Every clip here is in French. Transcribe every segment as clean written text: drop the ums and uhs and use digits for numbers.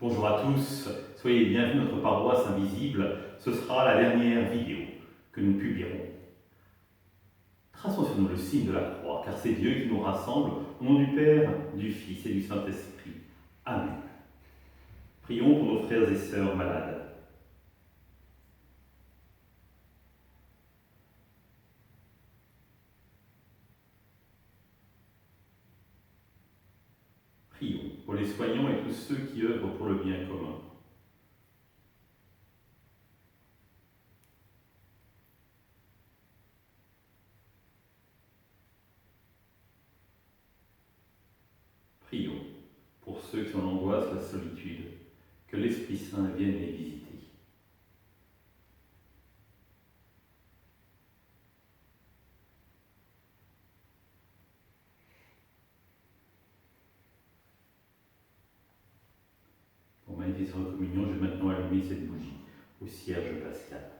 Bonjour à tous, soyez les bienvenus à notre paroisse invisible. Ce sera la dernière vidéo que nous publierons. Traçons sur nous le signe de la croix, car c'est Dieu qui nous rassemble au nom du Père, du Fils et du Saint-Esprit. Amen. Prions pour nos frères et sœurs malades. Prions pour les soignants et tous ceux qui œuvrent pour le bien commun. Prions pour ceux qui ont l'angoisse, la solitude, que l'Esprit Saint vienne les visiter. Pour magnifier sur la communion, je vais maintenant allumer cette bougie au cierge pascal.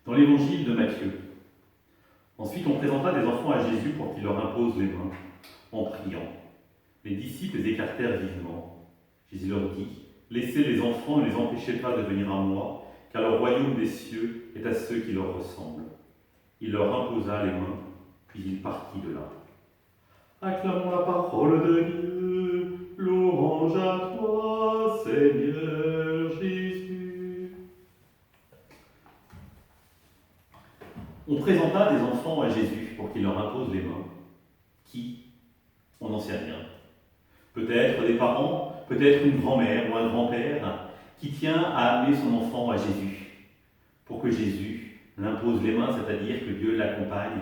Dans l'évangile de Matthieu, ensuite on présenta des enfants à Jésus pour qu'il leur impose les mains, en priant. Les disciples les écartèrent vivement. Jésus leur dit, « Laissez les enfants et ne les empêchez pas de venir à moi, car le royaume des cieux est à ceux qui leur ressemblent. » Il leur imposa les mains, puis il partit de là. Acclamons la parole de Dieu, louange à toi, Seigneur Jésus. On présenta des enfants à Jésus pour qu'il leur impose les mains. Qui? On n'en sait rien. Peut-être des parents, peut-être une grand-mère ou un grand-père qui tient à amener son enfant à Jésus, pour que Jésus l'impose les mains, c'est-à-dire que Dieu l'accompagne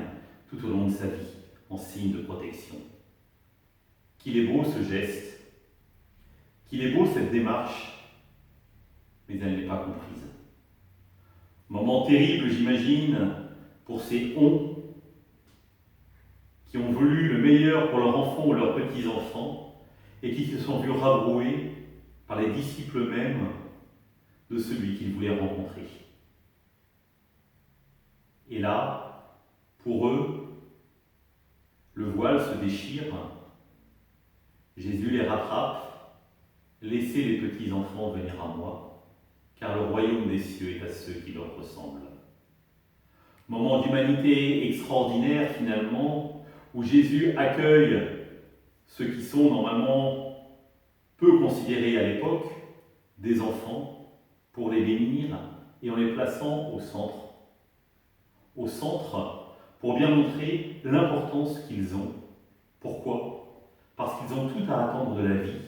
tout au long de sa vie, en signe de protection. Qu'il est beau ce geste, qu'il est beau cette démarche, mais elle n'est pas comprise. Moment terrible, j'imagine, pour ces on qui ont voulu le meilleur pour leurs enfants ou leurs petits-enfants et qui se sont vus rabroués par les disciples mêmes de celui qu'ils voulaient rencontrer. Et là, pour eux, le voile se déchire, Jésus les rattrape, « Laissez les petits-enfants venir à moi, car le royaume des cieux est à ceux qui leur ressemblent. » Moment d'humanité extraordinaire finalement, où Jésus accueille ceux qui sont normalement peu considérés à l'époque, des enfants, pour les bénir et en les plaçant au centre. Au centre, pour bien montrer l'importance qu'ils ont. Pourquoi? Parce qu'ils ont tout à attendre de la vie,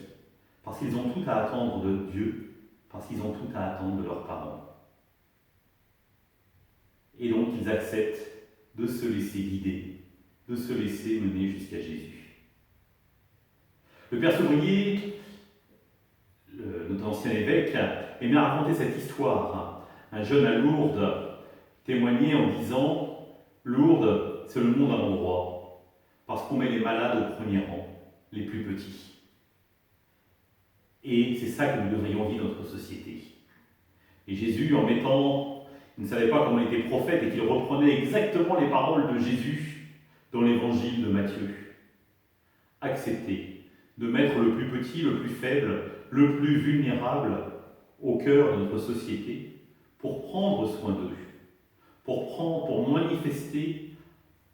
parce qu'ils ont tout à attendre de Dieu, parce qu'ils ont tout à attendre de leurs parents. Et donc ils acceptent de se laisser guider, de se laisser mener jusqu'à Jésus. Le Père Sobrier, notre ancien évêque, aimait raconter cette histoire. Un jeune à Lourdes témoignait en disant « Lourdes, c'est le monde à l'endroit, parce qu'on met les malades au premier rang, les plus petits. » Et c'est ça que nous devrions vivre dans notre société. Et Jésus, en mettant, il ne savait pas comment il était prophète et qu'il reprenait exactement les paroles de Jésus dans l'évangile de Matthieu. Accepter de mettre le plus petit, le plus faible, le plus vulnérable au cœur de notre société pour prendre soin d'eux, pour manifester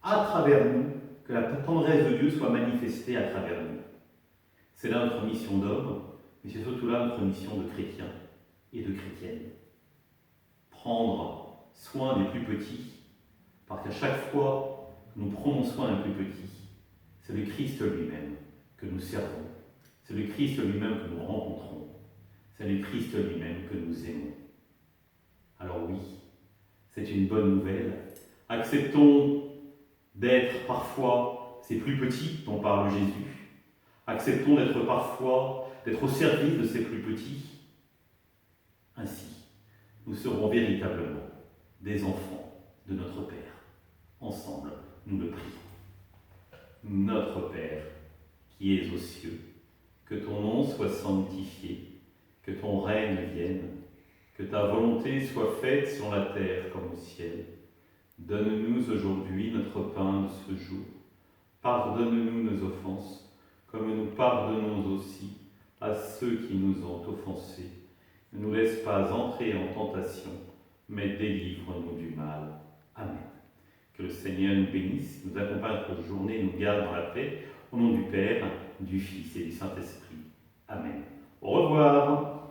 à travers nous, que la tendresse de Dieu soit manifestée à travers nous. C'est là notre mission d'homme, mais c'est surtout là notre mission de chrétien et de chrétienne. Prendre soin des plus petits, parce qu'à chaque fois que nous prenons soin d'un plus petit, c'est le Christ lui-même que nous servons, c'est le Christ lui-même que nous rencontrons, c'est le Christ lui-même que nous aimons. Alors oui, c'est une bonne nouvelle. Acceptons d'être parfois ces plus petits dont parle Jésus. Acceptons d'être au service de ces plus petits. Ainsi, nous serons véritablement des enfants de notre Père. Ensemble, nous le prions. Notre Père, qui es aux cieux, Que ton nom soit sanctifié, que ton règne vienne, que ta volonté soit faite sur la terre comme au ciel. Donne-nous aujourd'hui notre pain de ce jour. Pardonne-nous nos offenses, comme nous pardonnons aussi à ceux qui nous ont offensés. Ne nous laisse pas entrer en tentation, mais délivre-nous du mal. Amen. Que le Seigneur nous bénisse, nous accompagne notre journée et nous garde dans la paix. Au nom du Père, du Fils et du Saint-Esprit. Amen. Au revoir.